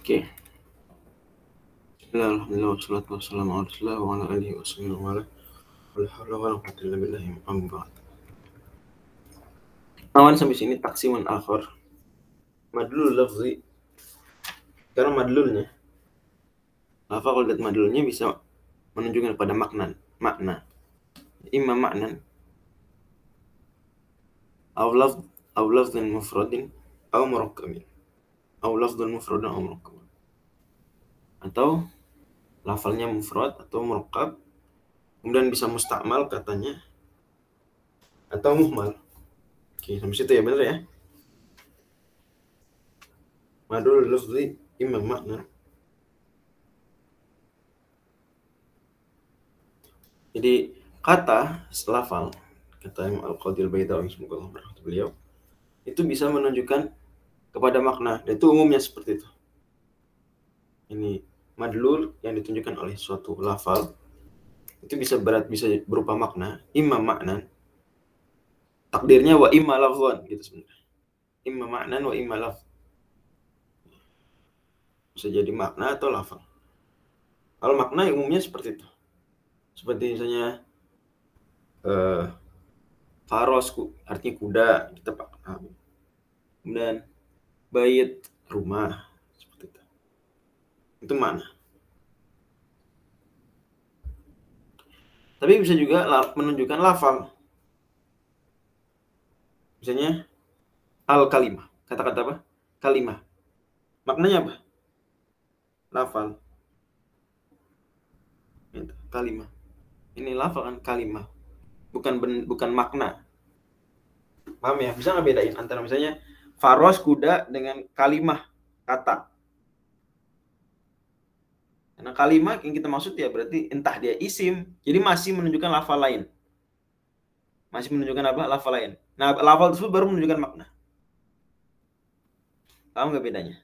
Oke. Alhamdulillah wassalatu wassalamu ala rasulillah wa ala alihi wa sahbihi wa ala wala haula wala quwwata illa billah amma ba'd. Awan sampai sini taksiman akhar. Madlul lafzi. Karena madlulnya lafaz kalau lihat madlulnya bisa menunjukkan pada makna. Imma maknan aw lafzan mufradin aw murakkabin. Aw lafzan mufradin aw murakkabin. Atau lafalnya mufrad atau murakkab, kemudian bisa mustakmal katanya atau muhmal. Oke, sampai situ ya, benar ya? Madlul lafzi imma makna. Jadi kata lafal, kata Imam Al-Qadil Baidawi, semoga Allah merahmati beliau, itu bisa menunjukkan kepada makna. Dan itu umumnya seperti itu. Ini madlul yang ditunjukkan oleh suatu lafal itu bisa berupa makna, imma maknan. Takdirnya wa imma lafzan gitu sebenarnya. Imma maknan wa imma lafz. Bisa jadi makna atau lafal. Kalau makna umumnya seperti itu. Seperti misalnya faros artinya kuda, kita pakai. Kemudian bait rumah, seperti itu. Itu mana? Tapi bisa juga menunjukkan lafal. Misalnya al-kalimah. Kata-kata apa? Kalimah. Maknanya apa? Lafal. Itu, kalimah. Ini lafal kan kalimah. Bukan makna. Paham ya? Bisa nggak bedain antara misalnya faros kuda dengan kalimah kata? Karena kalimah yang kita maksud ya berarti entah dia isim, jadi masih menunjukkan lafal lain. Masih menunjukkan apa? Lafal lain. Nah, lafal tersebut baru menunjukkan makna. Paham nggak bedanya?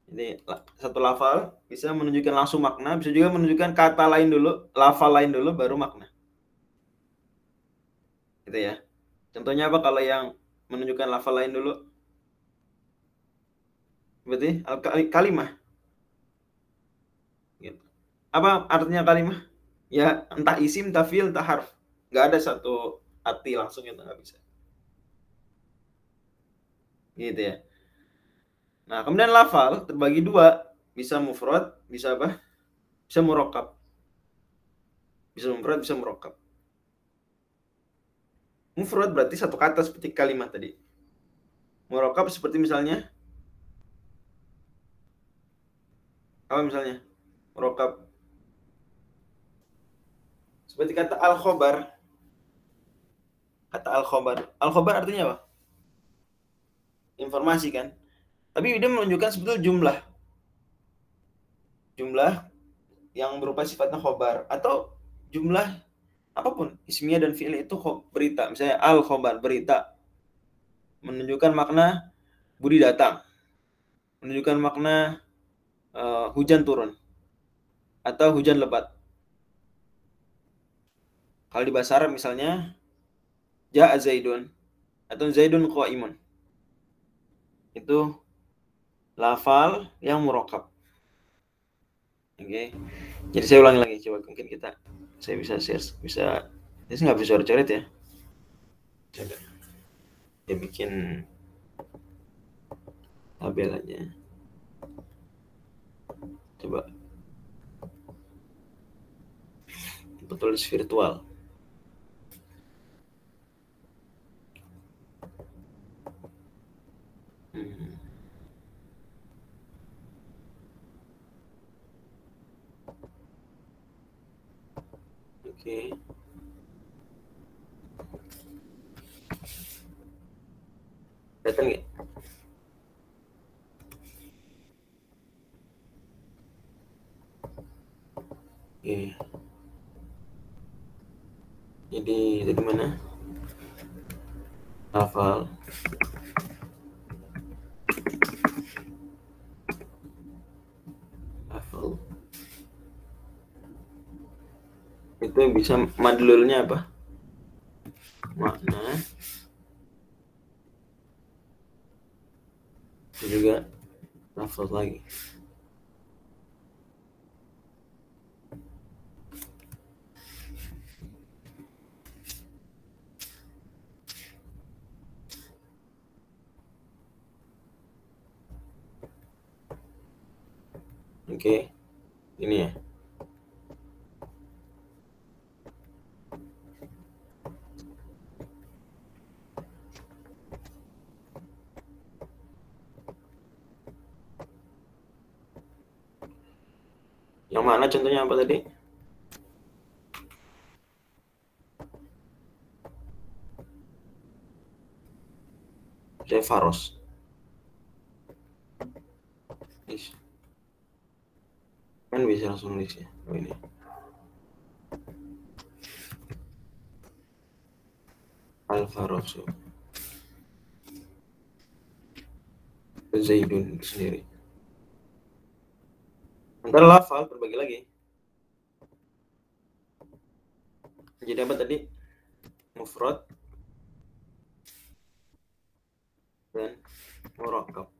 Jadi satu lafal bisa menunjukkan langsung makna, bisa juga menunjukkan kata lain dulu, lafal lain dulu, baru makna. Gitu ya. Contohnya apa kalau yang menunjukkan lafal lain dulu? Berarti kalimah. Gitu. Apa artinya kalimah? Ya entah isim, entah fi'il, entah harf. Nggak ada satu arti langsung, itu nggak bisa. Gitu ya. Nah, kemudian lafal terbagi dua. Bisa mufrad, bisa apa? Bisa murakkab. Bisa mufrad, bisa murakkab. Mufrad berarti satu kata seperti kalimat tadi. Murakkab seperti misalnya apa misalnya? Murakkab seperti kata al-khobar. Kata al-khobar. Al-khobar artinya apa? Informasi kan? Tapi dia menunjukkan sebetulnya jumlah. Jumlah yang berupa sifatnya khobar. Atau jumlah apapun. Ismiyah dan fi'il itu berita. Misalnya al-khobar, berita. Menunjukkan makna Budi datang. Menunjukkan makna hujan turun. Atau hujan lebat. Kalau di bahasa Arab misalnya ja'a Zaidun atau Zaidun qa'imun. Itu lafal yang murakkab. Oke. Jadi saya ulangi lagi, coba mungkin saya bisa share, ini nggak bisa coret ya. Coba. Dia bikin tabel aja. Coba. Tulis virtual. Oke. Datang nggak? Oke. Jadi dari mana? Lafal. Itu bisa madlulnya apa? Makna. Itu juga lafaz lagi. Oke, ini ya. Yang mana contohnya apa tadi? Zefaros. Kan bisa langsung nulis ya. Oh, ini. Alfaros. Zaidun sendiri. Ntar lafal terbagi lagi. Jadi apa tadi? Mufrad dan murakkab.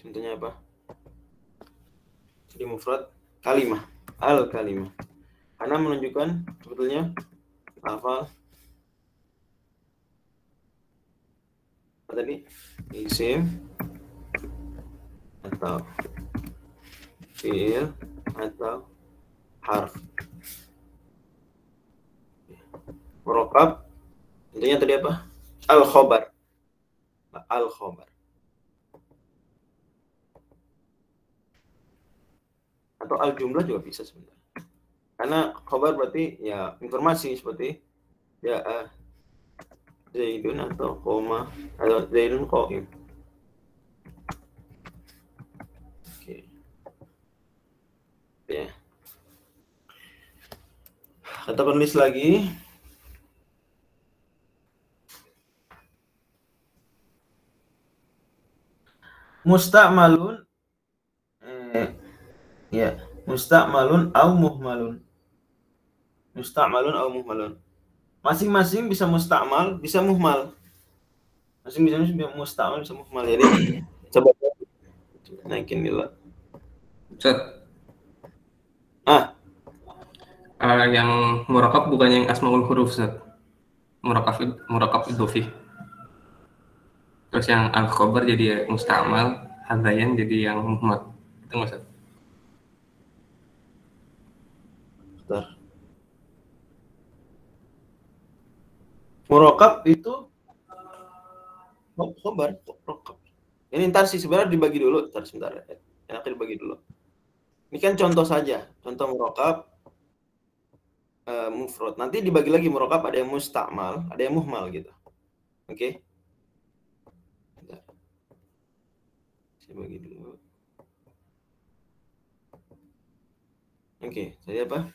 Contohnya apa? Jadi mufrad kalimah, al-kalimah. Karena menunjukkan sebetulnya lafal apa tadi? Isim atau fiil atau harf. Murakkab tentunya tadi apa? Al-khobar. Al-khobar. Atau al-jumlah juga bisa sebenarnya. Karena khobar berarti ya informasi seperti ya Zaidun atau koma atau Zaidun qaim. Oke. Ya. Kata penulis lagi. Musta'malun ya, musta'malun au muhmalun. Musta'malun au muhmalun. Masing-masing bisa musta'mal, bisa muhmal. Masing-masing bisa musta'mal, bisa muhmal. Jadi coba naikin dulu. Ustaz, Ah, yang murakab bukan yang asmaul huruf, Ustaz. Murakab idhofi. Terus yang al-khobar jadi musta'mal, hadayan jadi yang muhammad. Itu nggak, Ustaz? bentar. Murakab itu khobar, murakab. Ini ntar sih sebenarnya dibagi dulu, ntar sebentar. Enak dibagi dulu. Ini kan contoh saja, contoh murakab mufrad. Nanti dibagi lagi murakab, ada yang musta'mal, ada yang muhmal gitu. Oke. Bentar. Saya bagi dulu. Oke, jadi apa?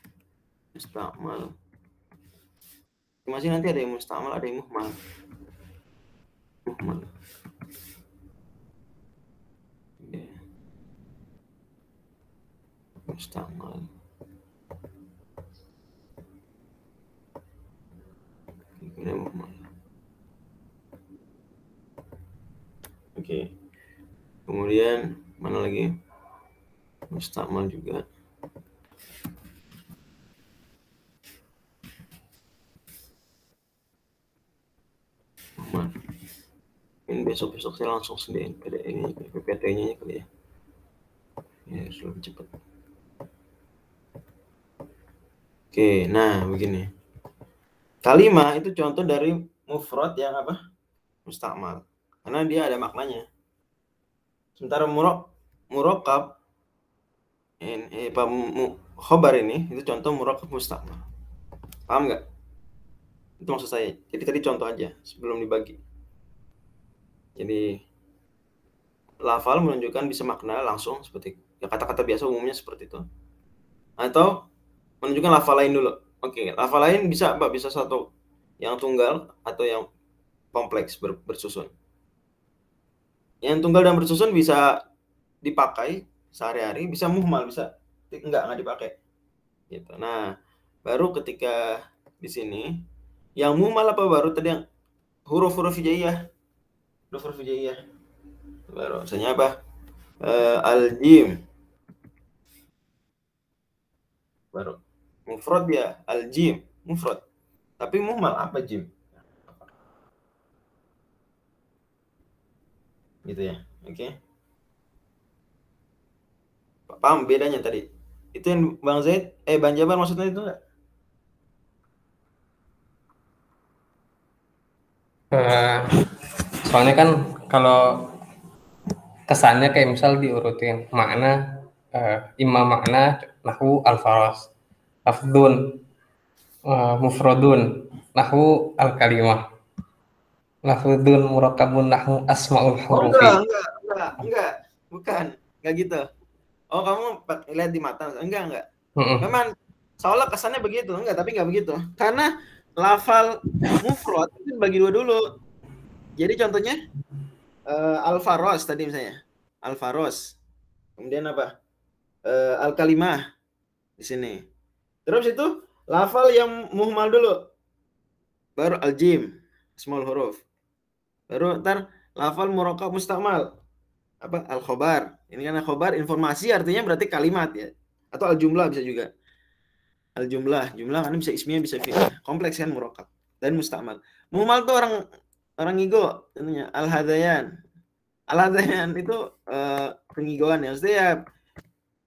Musta'mal. Masih nanti ada yang musta'mal, ada yang muhmal. Muhmal. Oke. Musta'mal. Ini muhmal. Oke. Kemudian mana lagi? Musta'mal juga. Muhmal. Ini besok-besok saya langsung sediain PPT-nya kali ya. Ya, lebih cepat. Oke, nah begini. Kalimah itu contoh dari mufrad yang apa? Musta'mal. Karena dia ada maknanya. Sementara murakkab khobar ini itu contoh murakkab musta'mal. Paham nggak? Itu maksud saya. Jadi tadi contoh aja sebelum dibagi. Jadi lafal menunjukkan bisa makna langsung seperti ya, kata-kata biasa umumnya seperti itu. Atau menunjukkan lafal lain dulu. Oke, lafal lain bisa apa? Bisa satu yang tunggal atau yang kompleks bersusun. Yang tunggal dan bersusun bisa dipakai sehari-hari, bisa muhmal, bisa enggak dipakai. Gitu. Nah, baru ketika di sini yang muhmal apa baru tadi yang huruf-huruf hijaiyah. Huruf-huruf hijaiyah. Baru misalnya apa? Al-jim. Baru mufrad ya al-jim. mufrad. Tapi muhmal apa Jim? Gitu ya. Oke. Paham bedanya tadi? Itu yang Bang Zaid, Bang Jabar maksudnya itu enggak? Soalnya kan kalau kesannya kayak misal diurutin makna, imam makna nahwu al-faras, lafdun, mufradun nahwu al-kalimah, lafdun murakkabun nahwu asmaul Oh hurufi. enggak. Bukan. Enggak gitu. Oh, kamu lihat di mata. Enggak. Mm-mm. Memang seolah kesannya begitu, tapi enggak begitu. Karena lafal mufrad itu bagi dua dulu. Jadi contohnya al-faros tadi misalnya. Al-faros. Kemudian apa? Al-kalimah di sini. Terus itu lafal yang muhmal dulu. Baru al-jim, small huruf. Baru ntar lafal murakkab mustakmal. Apa? Al-khobar. Ini kan al-khobar informasi artinya berarti kalimat ya. Atau al-jumlah bisa juga. Al-jumlah kan bisa ismiyah bisa fi'il. Kompleks kan murakkab dan mustakmal. Muhmal tuh orang ngigo tentunya. Al-hadayan itu pengigoan ya. Maksudnya ya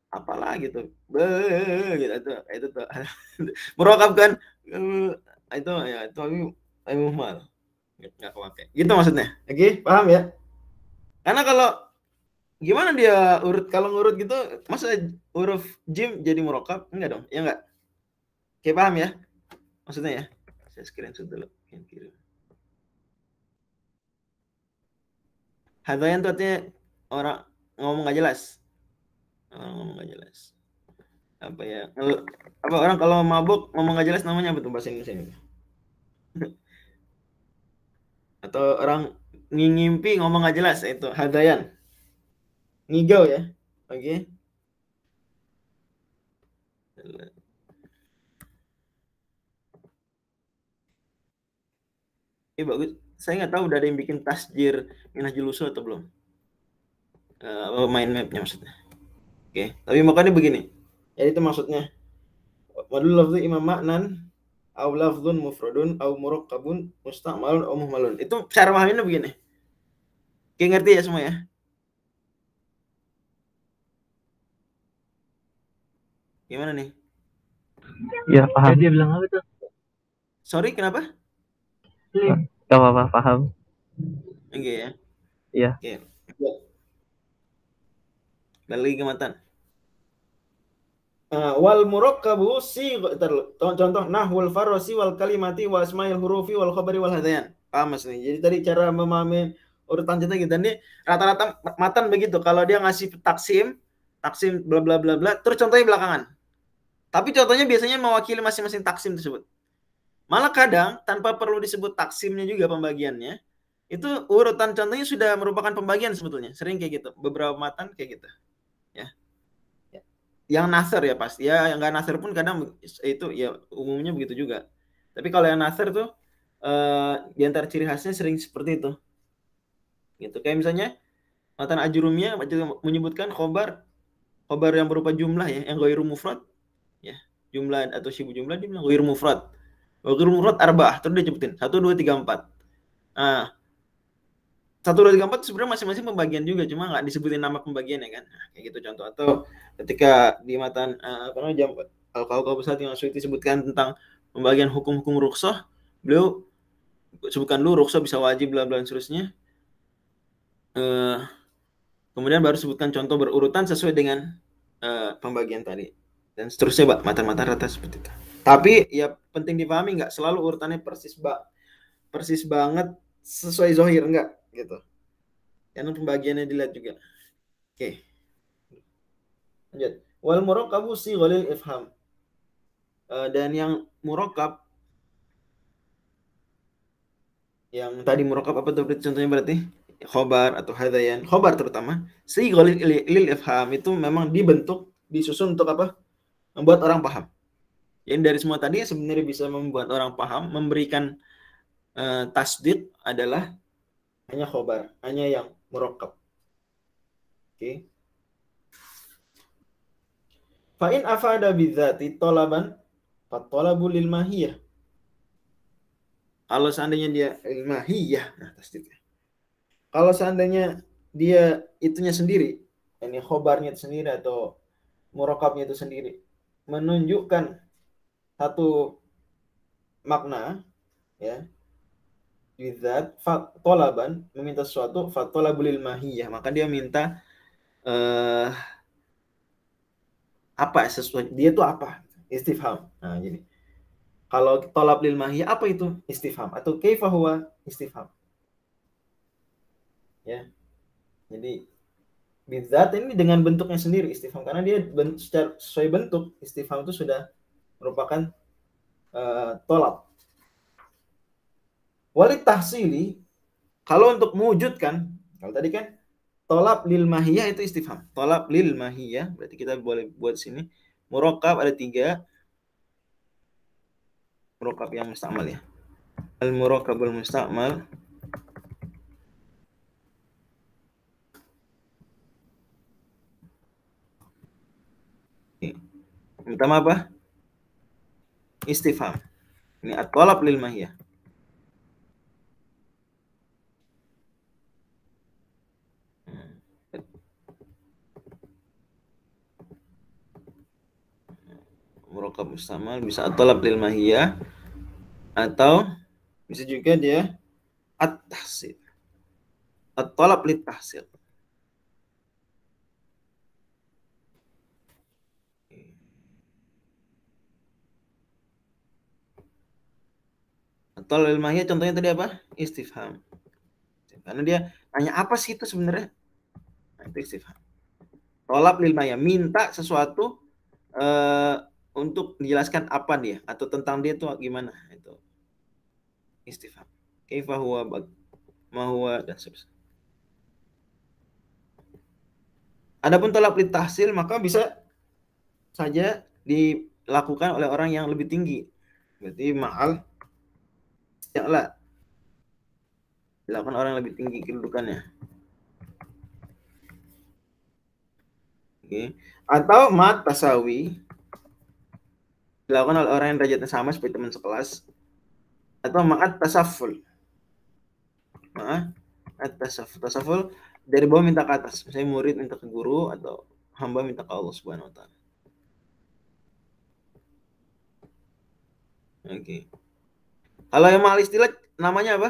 apalah gitu. Gitu itu tuh. Murakkab kan itu ya itu muhmal. Enggak kepake. Gitu maksudnya. Oke, paham ya? Karena kalau gimana dia kalau ngurut gitu masa huruf jim jadi murakkab? Enggak dong. Ya enggak? Oke, paham ya? Maksudnya ya. Saya screenshot dulu yang kirim. Hadayan tuh artinya orang ngomong nggak jelas. Orang ngomong nggak jelas. Apa ya? Apa orang kalau mabuk ngomong nggak jelas namanya apa tuh bahasa Indonesia ini? Atau orang ngimpi ngomong nggak jelas itu hadayan. Ngigau ya. Oke. Bagus. Saya nggak tahu udah ada yang bikin tasjir minhajul usul atau belum. Mind mapnya maksudnya. Oke. Tapi makanya begini. Jadi itu maksudnya. Wadul lafzu imam maknan au lafzun mufradun au murakkabun musta'malun au muhmalun. Itu cara memahaminya begini. Oke, ngerti ya semua ya? Gimana nih? Ya, paham. Dia bilang apa tuh? Sorry, kenapa? Gak apa-apa, paham. Oke ya. Iya. Oke. Balik lagi ke matan. Wal murakkabu contoh nahwul farasi wal kalimati wal asmail hurufi wal khabari wal hadayan. Paham Mas nih. Jadi tadi cara memahami urutan cerita gitu. Dan ini rata-rata matan begitu. Kalau dia ngasih taksim bla bla bla bla, terus contohnya belakangan. Tapi contohnya biasanya mewakili masing-masing taksim tersebut. Malah kadang tanpa perlu disebut taksimnya juga pembagiannya, itu urutan contohnya sudah merupakan pembagian sebetulnya. Sering kayak gitu. Beberapa matan kayak gitu. Ya. Yang nasr ya pasti. Ya, yang nggak nasr pun kadang itu ya umumnya begitu juga. Tapi kalau yang nasr tuh di antara ciri khasnya sering seperti itu. Gitu. Kayak misalnya matan ajurumiyah menyebutkan khobar yang berupa jumlah ya, yang ghairu mufrad ya. Jumlah atau syibu jumlah dia bilang ghairu mufrad. Ghairu mufrad arba'ah, terus dia sebutin 1 2 3 4. Nah, 1 2 3 4 sebenarnya masing-masing pembagian juga, cuma nggak disebutin nama pembagian ya kan. Nah, kayak gitu contoh. Atau ketika di matan Al-Qawaqa Besar yang Suyuti disebutkan tentang pembagian hukum-hukum rukhsah, beliau sebutkan dulu rukhsah bisa wajib bla bla dan seterusnya. Kemudian baru sebutkan contoh berurutan sesuai dengan pembagian tadi dan seterusnya, Pak. Mata-mata rata seperti itu. Tapi ya penting dipahami nggak selalu urutannya persis banget sesuai zohir, enggak gitu. Karena pembagiannya dilihat juga. Oke. Lanjut. Wal murakkabu sighalil ifham. Dan yang murakkab yang tadi murakkab apa tuh contohnya berarti? Khobar atau hadayan. Khobar terutama sighalil ifham itu memang disusun untuk apa? Membuat orang paham. Yang dari semua tadi sebenarnya bisa membuat orang paham, memberikan tasdid adalah hanya khobar, hanya yang murakkab. Oke. Fa in afada bidzati talaban fatolabu lil mahiyah Kalau seandainya dia ilmahiyah, nah tasdidnya. Kalau seandainya dia itunya sendiri, ini khobarnya itu sendiri atau murakabnya itu sendiri, menunjukkan satu makna, ya, bidzat tolaban, meminta sesuatu, fatolabul ilmahiyah, maka dia minta apa sesuatu, dia itu apa, istifham. Nah jadi kalau tolab lil mahiyah apa itu istifham atau kaifa huwa istifham, ya. Jadi bidzat ini dengan bentuknya sendiri istifham, karena dia secara sesuai bentuk istifham itu sudah merupakan tolab. Walit tahsili, kalau untuk mewujudkan, kalau tadi kan tolab lil mahiyah itu istifham, tolab lil mahiyah berarti kita boleh buat sini murakab ada 3 murakab yang mustakmal, ya. Al murakabul mustakmal pertama apa? Istifham. Ini at-talab lil mahiyah. Murakab mustakmal bisa at-talab lil mahiyah atau bisa juga dia at-tahsil. At-talab lit tahsil. At-talab lil mahiyah contohnya tadi apa? Istifham. Karena dia nanya apa sih itu sebenarnya? Nah, itu istifham. Talab lil mahiyah, minta sesuatu untuk dijelaskan apa dia atau tentang dia itu gimana, itu istifham. Kaifa huwa ma huwa dan seterusnya. Adapun talab lit tahsil maka bisa saja dilakukan oleh orang yang lebih tinggi. Berarti ma'al isti'la. Dilakukan orang yang lebih tinggi kedudukannya. Oke. Atau mat tasawi, dilakukan oleh orang yang derajatnya sama seperti teman sekelas. Atau ma'at tasaful. Ma'at tasaful. Tasaful dari bawah minta ke atas. Misalnya murid minta ke guru atau hamba minta ke Allah Subhanahu wa taala. Oke. Kalau yang ma'al istilah namanya apa?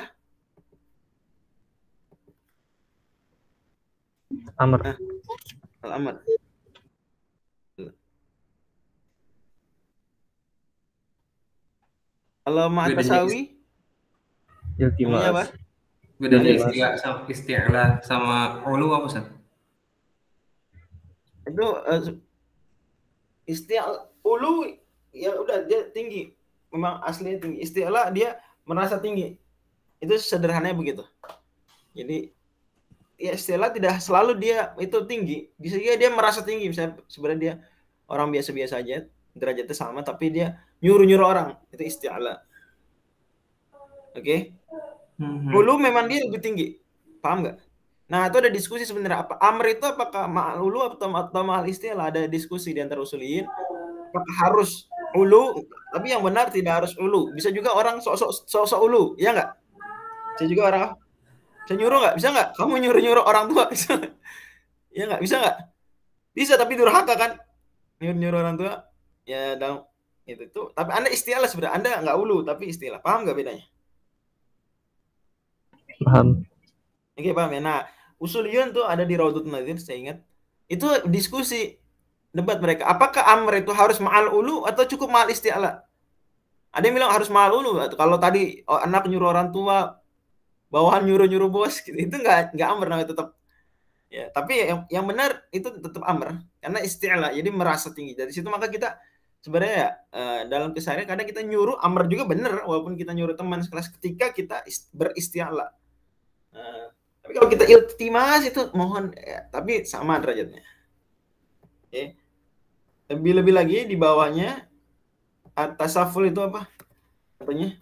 Amr. Al-amr. Kalau ma'at tasawi namanya apa? Bedanya Iltimas. isti'la sama ulu apa, Ustaz? Itu isti'la ulu ya udah dia tinggi. Memang aslinya tinggi. Isti'la dia merasa tinggi. Itu sederhananya begitu. Jadi ya isti'la tidak selalu dia itu tinggi. Bisa juga dia merasa tinggi. Misalnya sebenarnya dia orang biasa-biasa aja, derajatnya sama tapi dia nyuruh-nyuruh orang. Itu isti'la. Oke? Ulu memang dia lebih tinggi. Paham nggak? Nah, itu ada diskusi sebenarnya apa amr itu apakah ma'al ulu atau ma'al istilah, ada diskusi di antara usuliyin. Apakah harus ulu? Tapi yang benar tidak harus ulu. Bisa juga orang sok-sok ulu, ya nggak? Bisa juga orang bisa nyuruh nggak? Bisa nggak? Kamu nyuruh-nyuruh orang tua bisa? Ya nggak? Bisa nggak? Bisa tapi durhaka kan? Nyuruh-nyuruh orang tua. Ya dalam itu tuh. Tapi Anda istilah sebenarnya. Anda nggak ulu tapi istilah. Paham nggak bedanya? Paham. Oke, paham ya. Nah, usuliyun tuh ada di Raudhun Nadir, saya ingat. Itu diskusi, debat mereka. Apakah amr itu harus ma'al ulu atau cukup ma'al isti'la? Ada yang bilang harus ma'al ulu. Kalau tadi anak nyuruh orang tua, bawahan nyuruh-nyuruh bos, gitu. Itu nggak amr namanya tetap. Ya, tapi yang benar itu tetap amr karena isti'la, jadi merasa tinggi. Dari situ maka kita sebenarnya ya, dalam keseharian kadang kita nyuruh amr juga benar walaupun kita nyuruh teman sekelas ketika kita beristi'la. Tapi kalau kita iltimas itu mohon ya, tapi sama derajatnya. Oke. Lebih-lebih lagi di bawahnya at-tasaful itu apa? Katanya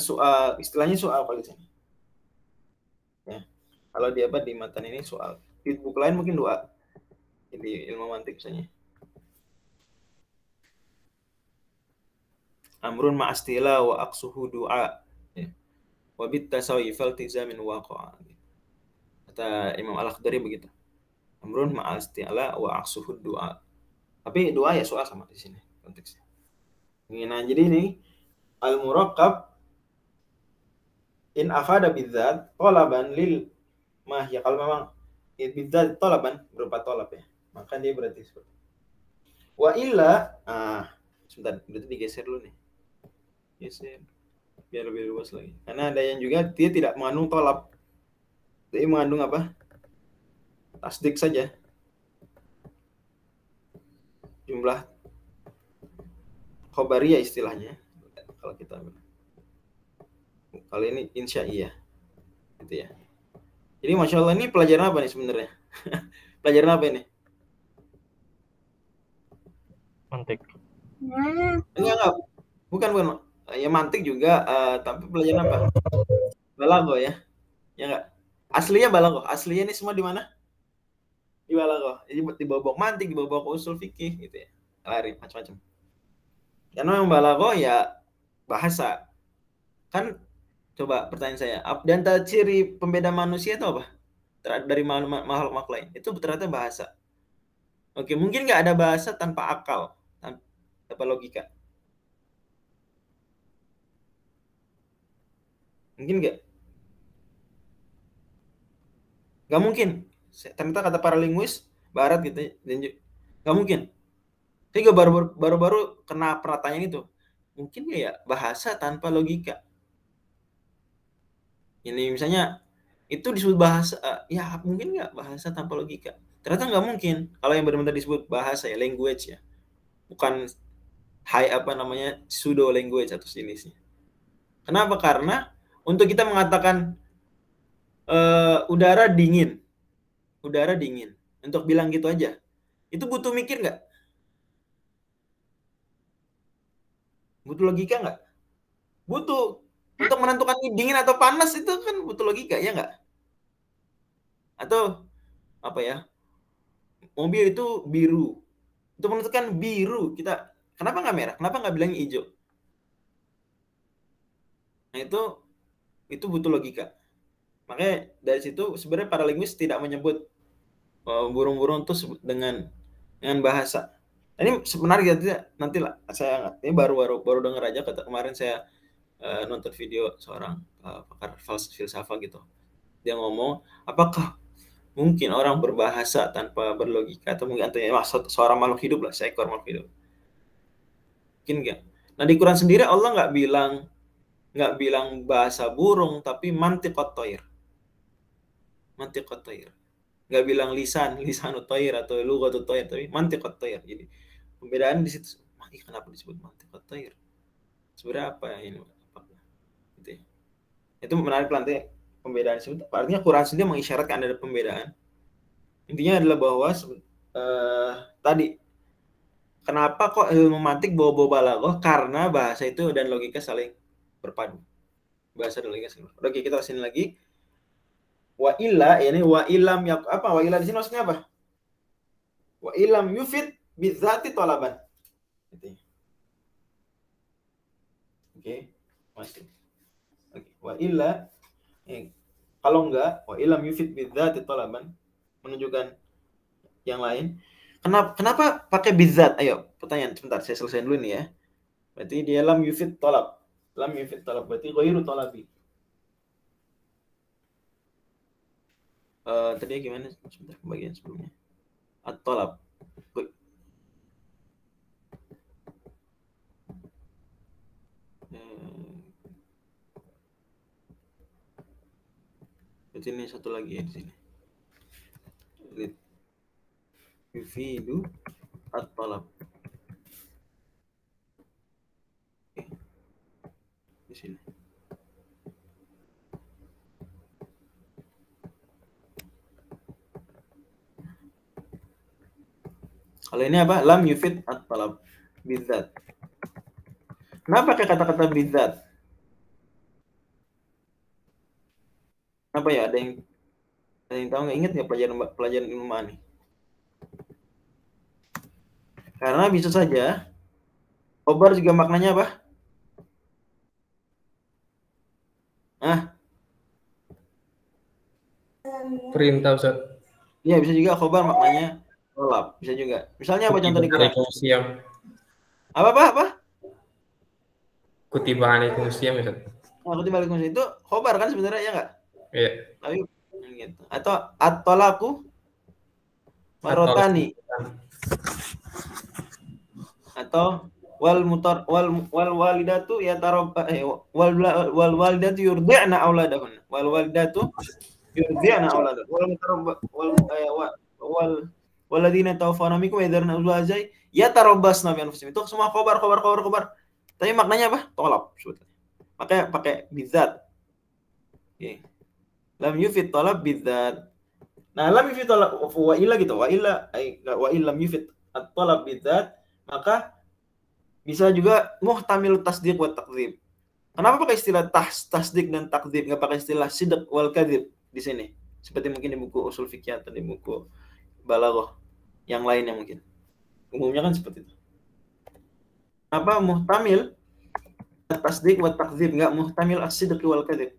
soal, istilahnya soal kalau di sini. Ya. Kalau di apa di matan ini soal. Di buku lain mungkin doa. Jadi ilmu mantik misalnya. Amrun ma'astila wa aqsuhu du'a. Ya. Wa bit tasawi fal tizamin waqa'a. Kata Imam Al-Akhdari begitu. Amrun ma'al isti'la wa aksuhud du'a. Tapi doa ya soal sama di sini konteksnya. Nah, jadi ini al-muraqqab in afada bidzat talaban lil mahya. Kalau memang bidzat talaban berupa talab ya, maka dia berarti seperti wa illa sebentar, berarti digeser dulu nih. Geser biar lebih luas lagi. Karena ada yang juga dia tidak mengandung talab. Dia mengandung apa? Tasdik saja. Jumlah khobariyah istilahnya. Kalau kita kali ini insya'iyah gitu ya. Jadi Masya Allah, ini pelajaran apa nih sebenarnya? Pelajaran apa ini? Mantik. Enggak. Bukan. Ya mantik juga, tapi pelajaran apa? Balaghah ya. Ya enggak? Aslinya balaghah. Aslinya ini semua di mana? Di balaghah. Jadi di bawah mantik, di bawah usul fikih gitu ya. Lari macam-macam. Karena yang balaghah ya bahasa. Kan coba pertanyaan saya, di antara ciri pembeda manusia itu apa? Dari makhluk lain. Itu ternyata bahasa. Oke, mungkin nggak ada bahasa tanpa akal, tanpa logika. Mungkin nggak? Nggak mungkin. Ternyata kata para linguis barat gitu, nggak mungkin. Tapi baru-baru kena pertanyaan itu. Mungkin nggak ya bahasa tanpa logika? Ini misalnya itu disebut bahasa, ya mungkin nggak bahasa tanpa logika? Ternyata nggak mungkin. Kalau yang benar-benar disebut bahasa ya, language ya, bukan pseudo language atau jenisnya. Kenapa? Karena untuk kita mengatakan udara dingin, untuk bilang gitu aja, itu butuh mikir nggak? Butuh logika nggak? Butuh. Untuk menentukan ini dingin atau panas itu kan butuh logika, ya nggak? Atau apa ya? Mobil itu biru. Untuk menentukan biru, kita kenapa nggak merah? Kenapa nggak bilang hijau? Nah itu butuh logika. Makanya dari situ sebenarnya para linguis tidak menyebut burung-burung itu dengan bahasa. Ini sebenarnya nanti lah saya ini baru dengar aja, kemarin saya nonton video seorang pakar filsafat gitu. Dia ngomong, apakah mungkin orang berbahasa tanpa berlogika, atau mungkin seorang makhluk hidup lah, seekor makhluk hidup. Mungkin enggak. Nah di Quran sendiri Allah nggak bilang bahasa burung, tapi mantiqat thair. Mantiqat thair. Nggak bilang lisanut thair atau lughatut thair, tapi mantiqat thair. Jadi pembedaan di situ. Kenapa disebut mantiqat thair? Sebenarnya apa ini? Gitu ya. Itu menarik nanti pembedaan itu. Artinya Quran sendiri mengisyaratkan ada pembedaan. Intinya adalah bahwa tadi kenapa kok ilmu mantik bawa balaghah? Karena bahasa itu dan logika saling berpadu. Bahasa dan logika saling berpadu. Oke, kita sini lagi. Wa illa, ini wa ilam apa? Wa illa di sini maksudnya apa? Wa ilam yufid bidzati talaban. Gitu. Oke, masih. Oke. Wa illa, kalau enggak, wa ilam yufid bidzati talaban, menunjukkan yang lain. Kenapa pakai bidzat? Ayo, pertanyaan sebentar, saya selesaiin dulu nih ya. Berarti dia lam yufid talab. Lam yufid talab berarti ghairu talabi. Tadi gimana? Sebentar, bagian sebelumnya. At-talab. Berarti ini satu lagi ya di sini. Yufidu at-talab. Di sini. Kalau ini apa? Lam yufid at-talab bidzat. Kenapa pakai kata-kata bidzat? Kenapa ya? Ada yang tahu nggak? Ingat nggak pelajaran ilmu ma'ani? Karena bisa saja khobar juga maknanya apa? Perintah Ustaz. Iya, bisa juga khobar maknanya tolab, bisa juga. Misalnya apa contoh di Quran? Apa? Kutiba alaikum siyam Ustaz. Nah, kutiba alaikum itu khobar kan sebenarnya, ya enggak? Iya. Tapi gitu. Atau at-talaqu marotani. Atau wal walidatu wal walidatu yurdi'na auladahun. Wal walidatu yurdi'na auladahun. Wal waladina tawaffawna minkum yadarna azwajay yatarabbasna bi anfusihim. Itu semua khobar. Tapi maknanya apa? Tolab sebetulnya. Makanya pakai bidzat. Oke. Lam yufid talab bidzat. Nah, lam yufid talab wa illa gitu. Wa illam yufid at-talab bidzat, maka bisa juga muhtamil tasdiq wa takdzib. Kenapa pakai istilah tasdiq dan takdzib, enggak pakai istilah sidq wal kadzib di sini? Seperti mungkin di buku usul fikih atau di buku balaghah yang lainnya mungkin. Umumnya kan seperti itu. Apa muhtamil tasdiq wa takdzib, enggak muhtamil as-sidq wal kadzib.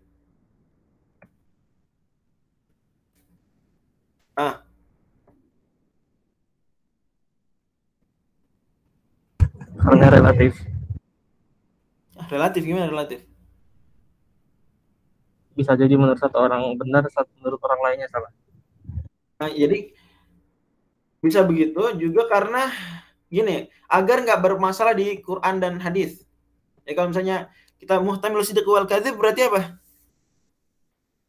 Karena relatif. Relatif gimana relatif? Bisa jadi menurut satu orang benar, menurut orang lainnya salah. Nah, jadi bisa begitu juga karena gini, agar nggak bermasalah di Quran dan hadis. Ya kalau misalnya kita muhtamil sidq wal kadzib berarti apa?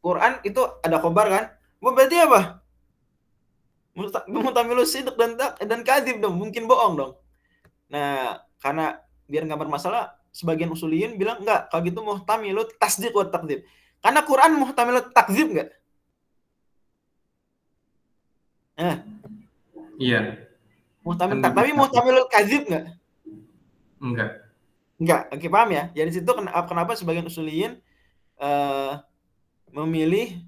Quran itu ada khobar kan? Berarti apa? Muhtamil sidq dan kadzib dong, mungkin bohong dong. Nah, karena biar nggak bermasalah, sebagian usuliyin bilang enggak, kalau gitu muhtamil tasdiq wa takdzib. Karena Quran muhtamil takdzib enggak? Iya. Muhtamil tapi muhtamil kadzib enggak? Enggak. Oke, paham ya? Jadi situ kenapa sebagian usuliyin memilih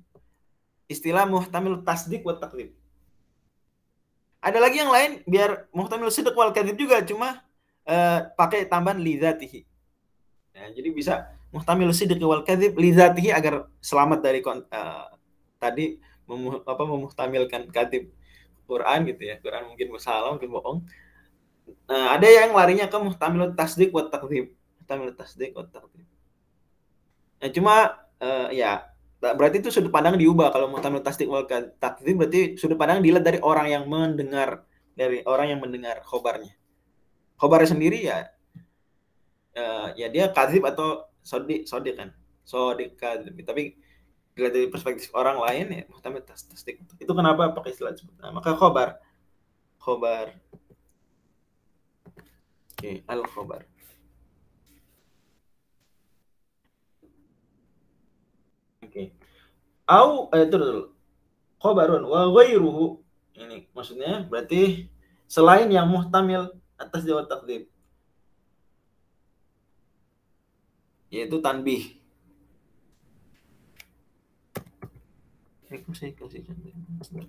istilah muhtamil tasdiq wa takdzib. Ada lagi yang lain biar muhtamil sidq wal kadzib juga, cuma pakai tambahan li dzatihi. Nah, jadi bisa muhtamil sidq wal kadzib li dzatihi agar selamat dari tadi memuhtamilkan kadzib Quran gitu ya. Quran mungkin salah, mungkin bohong. Nah, ada yang larinya ke muhtamil tasdiq wa takdzib. Muhtamil tasdiq wa takdzib. Nah, cuma ya berarti itu sudut pandang diubah. Kalau muhtamil tasdiq wal takdzib berarti sudut pandang dilihat dari orang yang mendengar, khobarnya. Khobarnya sendiri ya dia kadzib atau sodik kan. Sodik kadzib. Tapi dilihat dari perspektif orang lain ya muhtamil tasdiq. Itu kenapa pakai istilah tersebut. Nah, maka khobar. Oke, al-khobar. Oke. Itu khobarun wa ghairuhu. Ini maksudnya berarti selain yang muhtamil atas jawab takdzib, yaitu tanbih. Saya kasih contoh.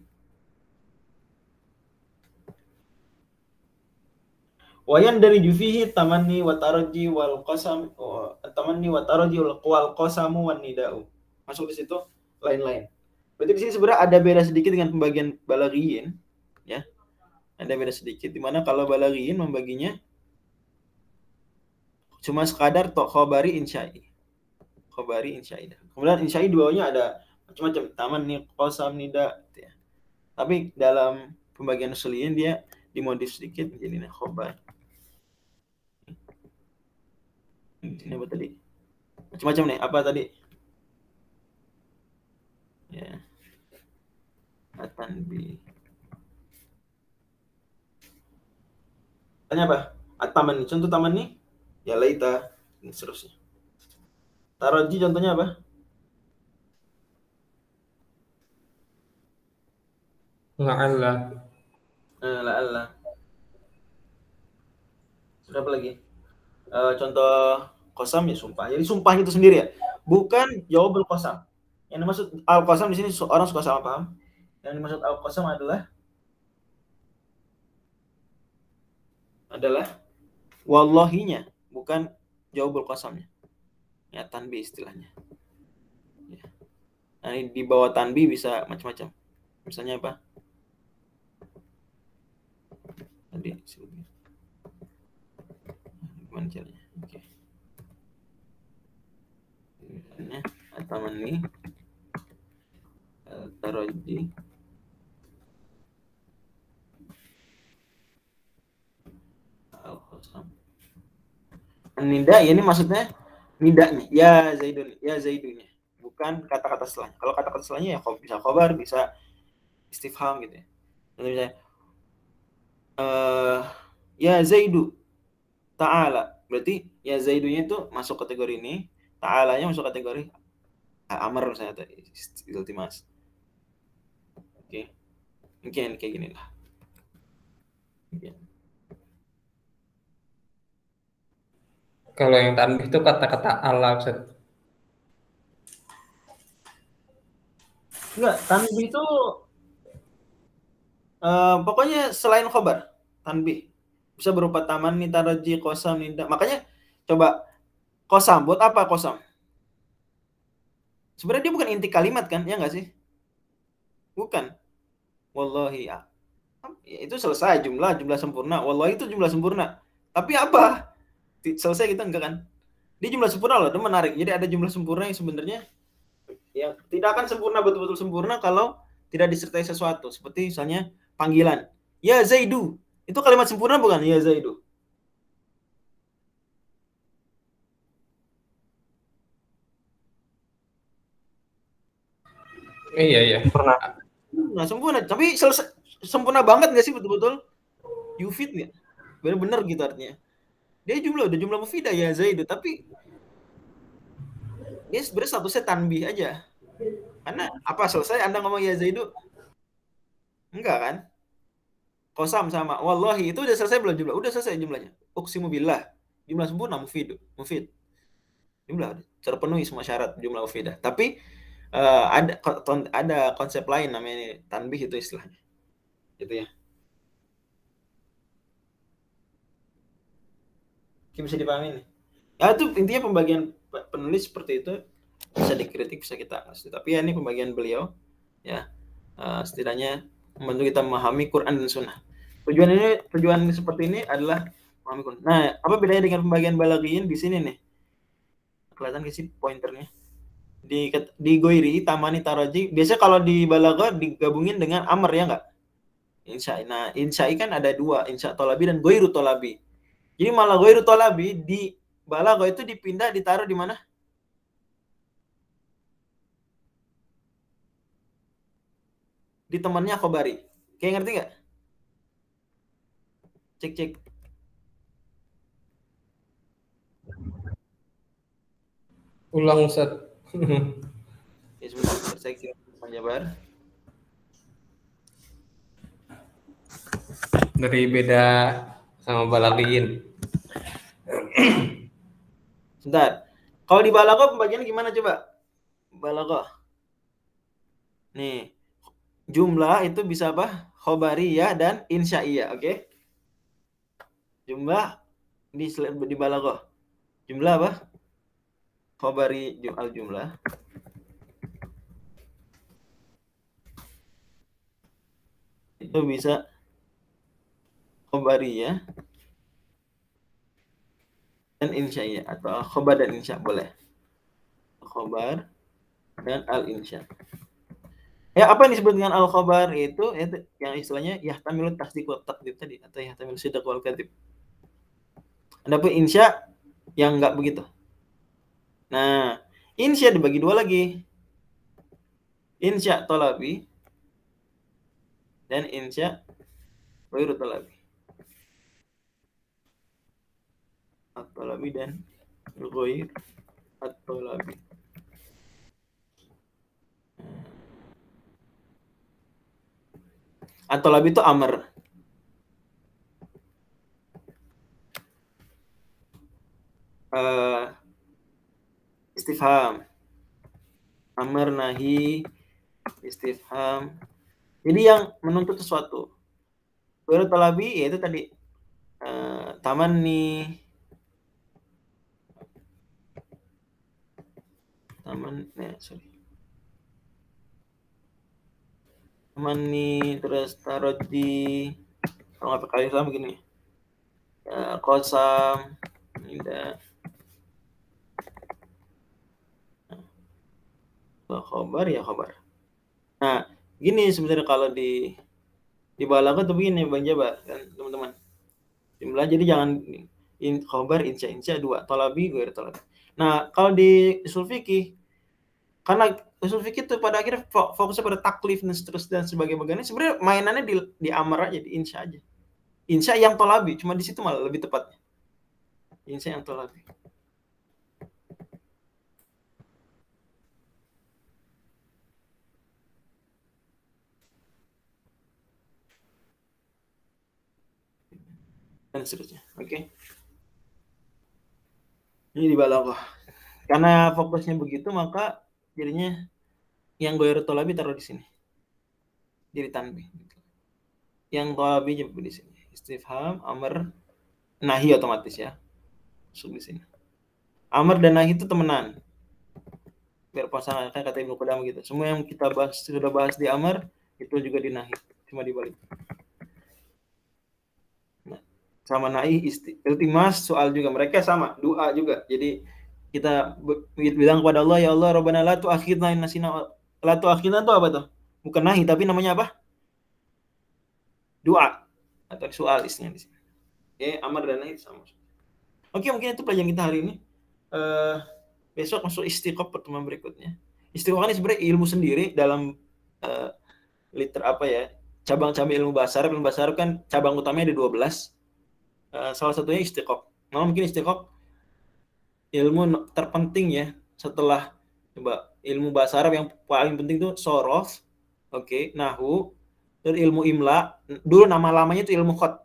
Wayan dari jufihi tamanni wa taraji wal qasam, tamanni wa taraji wal qasamu wan nida'u. Masuk di situ lain-lain. Berarti di sini sebenarnya ada beda sedikit dengan pembagian balaghiyin, ya. Ada beda sedikit di mana kalau balaghiyin membaginya cuma sekadar khobari insya'i. Kemudian insya'i di bawahnya ada macam-macam, tamanni, qasam, nida, gitu ya. Tapi dalam pembagian usuliyin dia dimodif sedikit menjadi khobar. Ini apa tadi? Macam-macam nih. Apa tadi? Ya. At-tanbih. Tanya apa? At-tamanni. Contoh tamanni? Ya laita. Dan seterusnya. Taraji contohnya apa? La'alla. La'alla. Sudah apa lagi? Contoh qasam ya sumpah. Jadi sumpah itu sendiri ya. Bukan jawabul qasam. Yang dimaksud al-qasam di sini orang suka salah paham. Yang dimaksud al-qasam adalah wallahinya, bukan jawabul qasamnya. Ya, tanbih istilahnya. Ya. Nah, di bawah tanbih bisa macam-macam. Misalnya apa? Tadi sebutnya. Gimana caranya? Oke. Misalnya at-tamanni, taraji, al-qasam. Nida ini maksudnya nidanya, ya Zaidun, ya Zaidunya, bukan kata-kata setelahnya. Kalau kata-kata setelahnya ya bisa khobar, bisa istifham gitu ya. Nanti misalnya ya Zaidu ta'ala, berarti ya Zaidunya itu masuk kategori ini, ta'alanya masuk kategori amar misalnya atau iltimas. Oke. Mungkin kayak gini lah. Mungkin. Kalau yang tanbih itu kata-kata ala, Ustaz. Enggak, tanbih itu pokoknya selain khobar, tanbih. Bisa berupa taman, taraji, qasam, nida. Makanya coba qasam, buat apa qasam? Sebenarnya dia bukan inti kalimat kan, ya enggak sih? Bukan. Wallahi ya. Itu selesai jumlah sempurna. Wallahi itu jumlah sempurna. Tapi apa? Selesai kita enggak kan? Dia jumlah sempurna loh, itu menarik. Jadi ada jumlah sempurna yang sebenarnya ya tidak akan sempurna, betul-betul sempurna kalau tidak disertai sesuatu. Seperti misalnya panggilan. Ya Zaidu. Itu kalimat sempurna bukan? Ya Zaidu. Iya. Sempurna. Nah, sempurna. Tapi selesai, sempurna banget nggak sih betul-betul? Yufid nggak? Benar-benar gitu artinya. Dia udah jumlah mufidah ya Zaidu. Tapi dia sebenarnya statusnya tanbih aja. Karena apa selesai Anda ngomong ya Zaidu? Enggak kan? Qasam sama wallahi itu udah selesai belum jumlah? Udah selesai jumlahnya. Uqsimu billah. Jumlah sempurna mufid. Jumlah terpenuhi semua syarat jumlah mufidah. Tapi ada konsep lain namanya tanbih itu istilahnya. Gitu ya. Bisa dipahami nih. Ya itu intinya pembagian penulis seperti itu, bisa dikritik, bisa kita kasih. Tapi ya ini pembagian beliau ya, setidaknya membantu kita memahami Quran dan Sunnah. Tujuan seperti ini adalah memahami Quran. Nah, apa bedanya dengan pembagian balaghiyin di sini nih? Kelihatan ke sih pointernya. Di goiri, tamani, taraji, biasanya kalau di balaghah digabungin dengan amr ya enggak? Insya. Nah, insya'i kan ada dua, insya tolabi dan goiru tolabi. Jadi malah goiru tolabi di balaghah itu dipindah, ditaruh di mana? Di temannya khobari. Kayak ngerti nggak? Cek. Ulang, Ustaz. Ya sebentar, saya kira menjabar. Dari beda sama balaghiyin. Sebentar. Kalau di balaghah pembagiannya gimana coba? Balaghah. Nih. Jumlah itu bisa apa? Khobariyah dan insya'iyah, oke? Jumlah di balaghah. Jumlah apa? Khobari al-jumlah. Itu bisa khobariyah dan insya'iyah atau khobar dan insya' boleh. Khobar dan al-insya'. Ya, apa yang disebut dengan al-khabar itu yang istilahnya yahtamilut tasdiq wa taqdib tadi atau yahtamilut sidq wal kadzib. Adapun insya yang enggak begitu. Nah, insya dibagi dua lagi. Insya talabi dan insya ghairu talabi. At-talabi dan ghair at-talabi. At-talabi itu amr. Istifham. Amr, nahi, istifham. Jadi yang menuntut sesuatu. Ghairu talabi yaitu tadi tamanni, mani, terus taruh di kalau nggak pakai sama begini. Kosam, tidak. Khobar ya khobar. Nah, gini sebenarnya kalau di balaghah tuh begini Bang Jaba kan teman-teman. Jumlah jadi jangan khobar insya dua, talabi ghair talabi. Nah, kalau di usul fikih karena usul fikih itu pada akhirnya fokusnya pada taklif dan seterusnya dan sebagainya. Sebenarnya mainannya di amar aja, di insya aja. Insya yang tolabi, cuma di situ malah lebih tepatnya. Insya yang tolabi. Dan seterusnya. Oke. Ini di balaghah. Karena fokusnya begitu maka jadinya yang ghairu tolabi taruh di sini. Jadi tanbih. Yang tolabi di sini. Istifham, amr, nahi otomatis ya. Masuk di sini. Amr dan nahi itu temenan. Biar pasangan kan kata Ibnu Qudamah gitu. Semua yang kita sudah bahas di amr itu juga di nahi. Cuma dibalik. Nah, sama nahi iltimas soal juga mereka sama, doa juga. Jadi kita bilang kepada Allah, ya Allah, Rabbana la tu'akhidna in nasina. La tu'akhidna itu apa tuh? Bukan nahi tapi namanya apa? Doa atau soal istilahnya di sini. Oke, amar dan nahi sama. Oke, mungkin itu pelajaran kita hari ini. Besok masuk istiqoq pertemuan berikutnya. Istiqoq ini sebenarnya ilmu sendiri dalam liter apa ya? Cabang-cabang ilmu bahasa Arab. Ilmu bahasa Arab kan cabang utamanya ada 12. Salah satunya istiqoq. Nah, mungkin istiqoq ilmu terpenting ya setelah coba ilmu bahasa Arab yang paling penting itu sorof, oke, nahwu, dan ilmu imla. Dulu nama lamanya itu ilmu khat.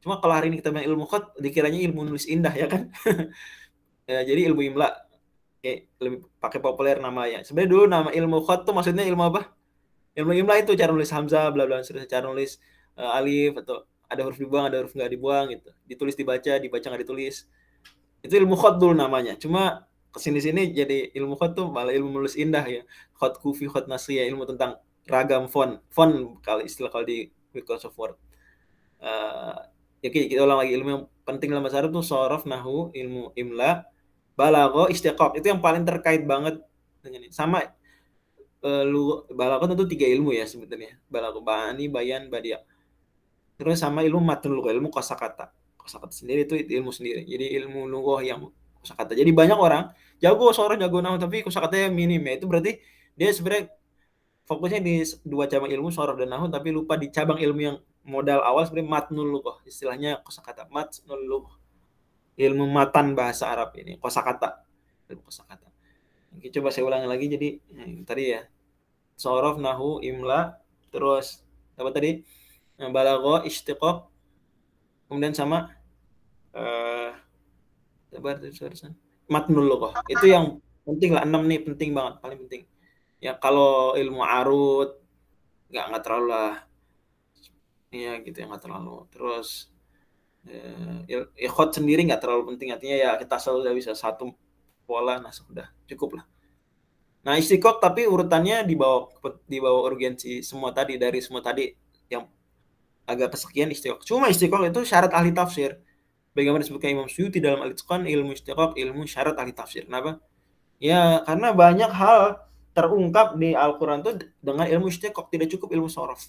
Cuma kalau hari ini kita bilang ilmu khat, dikiranya ilmu nulis indah ya kan? Ya, jadi ilmu imla, lebih pakai populer namanya. Sebenarnya dulu nama ilmu khat tuh maksudnya ilmu apa? Ilmu imla itu cara nulis hamzah, bla bla, cara nulis alif atau ada huruf dibuang, ada huruf nggak dibuang gitu. Ditulis dibaca nggak ditulis. Itu ilmu khat dulu namanya. Cuma kesini-sini jadi ilmu khat tuh malah ilmu menulis indah ya. Khat kufi, khat nasriyah, ilmu tentang ragam font kalau istilah kalau di Microsoft Word. Kita ulang lagi, ilmu yang penting dalam bahasa Arab tuh sorof, nahwu, ilmu imla, balaghah, istiqoq. Itu yang paling terkait banget dengan ini. Sama balaghah tentu 3 ilmu ya sebenarnya. Balaghah, bani, bayan, badiah. Terus sama ilmu matnul lughah, ilmu kosakata. Kosakata sendiri itu ilmu sendiri. Jadi ilmu lughah yang kosakata. Jadi banyak orang jago sorof, jago nahwu tapi kosakatanya minim ya. Itu berarti dia sebenarnya fokusnya di 2 cabang ilmu sorof dan nahwu tapi lupa di cabang ilmu yang modal awal sebenarnya matnul lughah. Istilahnya kosakata. Matnul lughah. Ilmu matan bahasa Arab ini, kosakata. Ilmu kosakata. Oke, coba saya ulangi lagi. Jadi tadi ya. Sorof, nahwu, imla, terus apa tadi? Balaghah, istiqoq, kemudian sama matnul lughah. Itu yang penting lah, 6 nih penting banget, paling penting. Ya kalau ilmu arud nggak terlalu lah. Ya gitu ya, nggak terlalu. Terus ikhot sendiri nggak terlalu penting, artinya ya kita selalu bisa satu pola, nah sudah cukup lah. Nah istiqoq tapi urutannya di bawah urgensi semua tadi, dari semua tadi yang agak kesekian istiqoq. Cuma istiqoq itu syarat ahli tafsir. Bagaimana disebutkan Imam Suyuti dalam Al-Itqan, ilmu istiqoq, ilmu syarat ahli tafsir. Kenapa? Ya karena banyak hal terungkap di Al-Quran itu dengan ilmu istiqoq, tidak cukup ilmu sorof.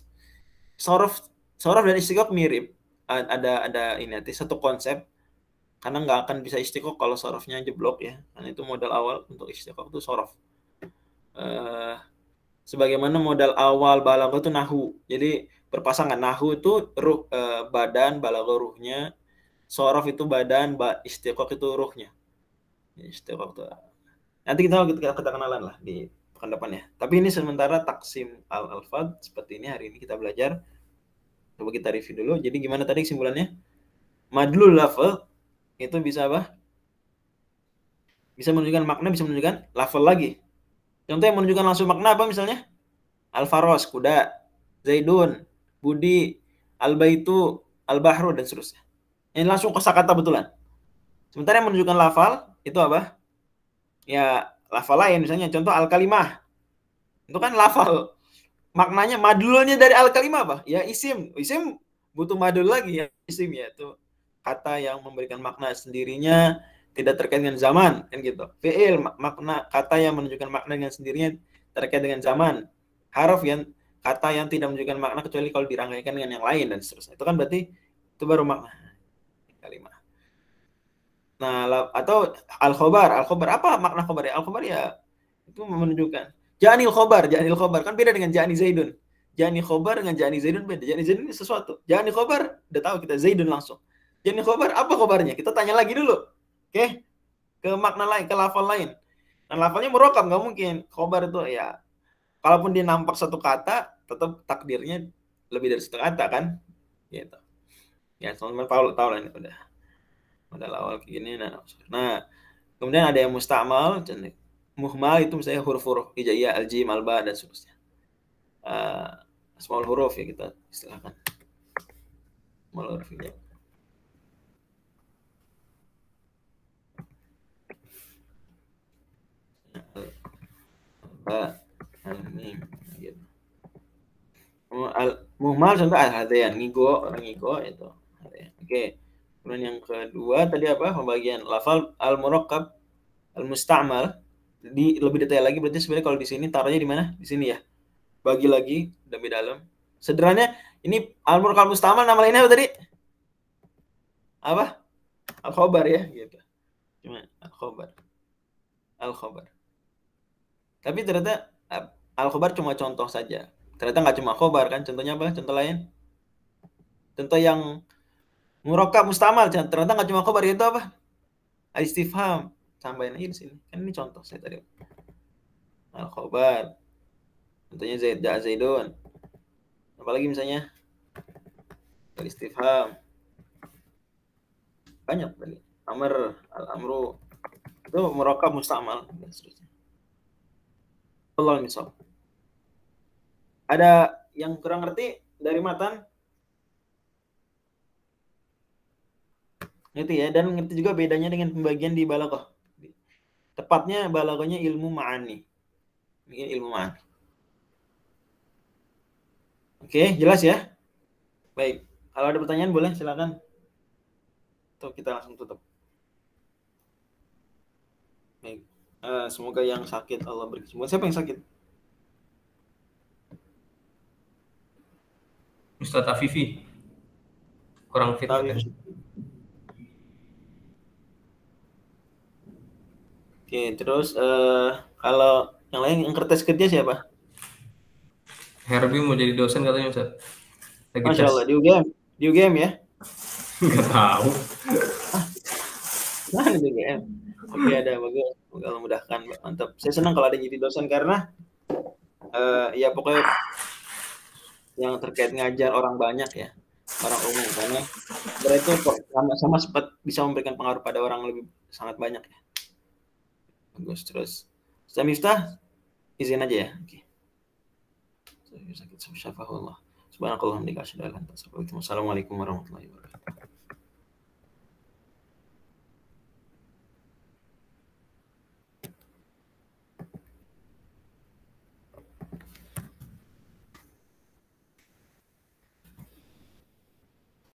Sorof dan istiqoq mirip. Ada ini nanti satu konsep, karena nggak akan bisa istiqoq kalau sorofnya jeblok ya. Karena itu modal awal untuk istiqoq itu sorof. Sebagaimana modal awal balaghah itu nahwu. Jadi berpasangan, nahwu itu badan, balaghah ruhnya, sorof itu badan, istiqoq itu ruhnya. Istiqoq itu nanti kita kenalan lah di pekan depannya. Tapi ini sementara taksim al-alfad seperti ini hari ini kita belajar. Coba kita review dulu. Jadi gimana tadi kesimpulannya? Madlul lafal itu bisa apa? Bisa menunjukkan makna, bisa menunjukkan lafal lagi. Contoh yang menunjukkan langsung makna apa misalnya? Al-faros, kuda, zaidun, budi, al-baitu, al-bahru, dan seterusnya. Ini langsung kosakata betulan. Sementara yang menunjukkan lafal itu apa? Ya lafal lain, misalnya contoh al-kalimah. Itu kan lafal. maknanya madulnya dari al-kalimah apa? Ya isim. Isim butuh madul lagi ya, isim ya itu kata yang memberikan makna sendirinya, tidak terkait dengan zaman kan gitu. Fi'il makna kata yang menunjukkan makna dengan sendirinya terkait dengan zaman. Harf yang kata yang tidak menunjukkan makna kecuali kalau dirangkaikan dengan yang lain dan seterusnya. Itu kan berarti itu baru makna kalimat. Nah, atau al-khobar. Al-khobar apa makna khobar ya? Al-khobar ya itu menunjukkan Ja'nil khobar kan beda dengan Ja'ni Zaidun. Ja'ni khobar dengan Ja'ni Zaidun beda. Ja'ni Zaidun ini sesuatu. Ja'ni khobar udah tahu kita Zaidun langsung. Ja'ni khobar apa khobarnya? Kita tanya lagi dulu. Oke? Ke makna lain, ke lafal lain. Nah, lafalnya murokab nggak mungkin. Khobar itu ya kalaupun dia nampak satu kata, tetap takdirnya lebih dari satu kata kan? Gitu. Ya, teman-teman tahu lah ini udah awal kayak gini. Nah, kemudian ada yang musta'mal, muhmal itu misalnya huruf-huruf hijaiyah, al-jim, al-ba dan seterusnya. Asmaul huruf ya kita istilahkan. Asmaul huruf hijaiyah. Al-mim gitu. Muhmal contoh al-hadayan, ngigo, orang ngigo itu. Oke. Kemudian yang kedua tadi apa? Pembagian lafal al-murakkab, al-musta'mal. Lebih detail lagi berarti sebenarnya kalau di sini taruhnya di mana? Di sini ya. Bagi lagi lebih dalam. Sederhananya ini al-murakkab musta'mal nama lainnya apa tadi? Apa? Al-khobar ya gitu. Cuma al-khobar. Al-khobar. Tapi ternyata al-khobar cuma contoh saja. Ternyata nggak cuma khobar kan? Contohnya apa? Contoh lain? Contoh yang murakkab mustamal ternyata nggak cuma khobar itu apa? Al-istifham. Tambahin aja di sini. Kan ini contoh saya tadi. Al-khobar. Contohnya Zaidun. Apalagi misalnya al-istifham. Banyak tadi. Amr, al-amru. Itu murakkab mustamal dan seterusnya. Allah misal. Ada yang kurang ngerti dari matan? Ngerti ya, dan ngerti juga bedanya dengan pembagian di balaghah. Tepatnya balaghahnya ilmu ma'ani. Ini ilmu ma'ani. Oke, jelas ya? Baik, kalau ada pertanyaan boleh silakan. Atau kita langsung tutup. Baik, semoga yang sakit Allah beri kesembuhan. Siapa yang sakit? Ustaz Afifi. Kurang fit kan? Oke, terus kalau yang lain yang kertas kerja siapa? Herbie mau jadi dosen katanya Ustaz. Masya Allah, di UGM ya? Nggak tahu. Nah, di UGM. Oke, ada bagus. Semoga Allah mudahkan, mantap. Saya senang kalau ada jadi dosen karena ya pokoknya yang terkait ngajar orang banyak ya, orang umum karena itu sama-sama sempat bisa memberikan pengaruh pada orang lebih sangat banyak ya. Bagus terus. Ustaz Miftah, izin aja ya. Oke. Sakit syafahullah. Subhanakallahumma wa bihamdika asyhadu an la ilaha illa anta astaghfiruka wa atubu ilaik. Assalamualaikum warahmatullahi wabarakatuh.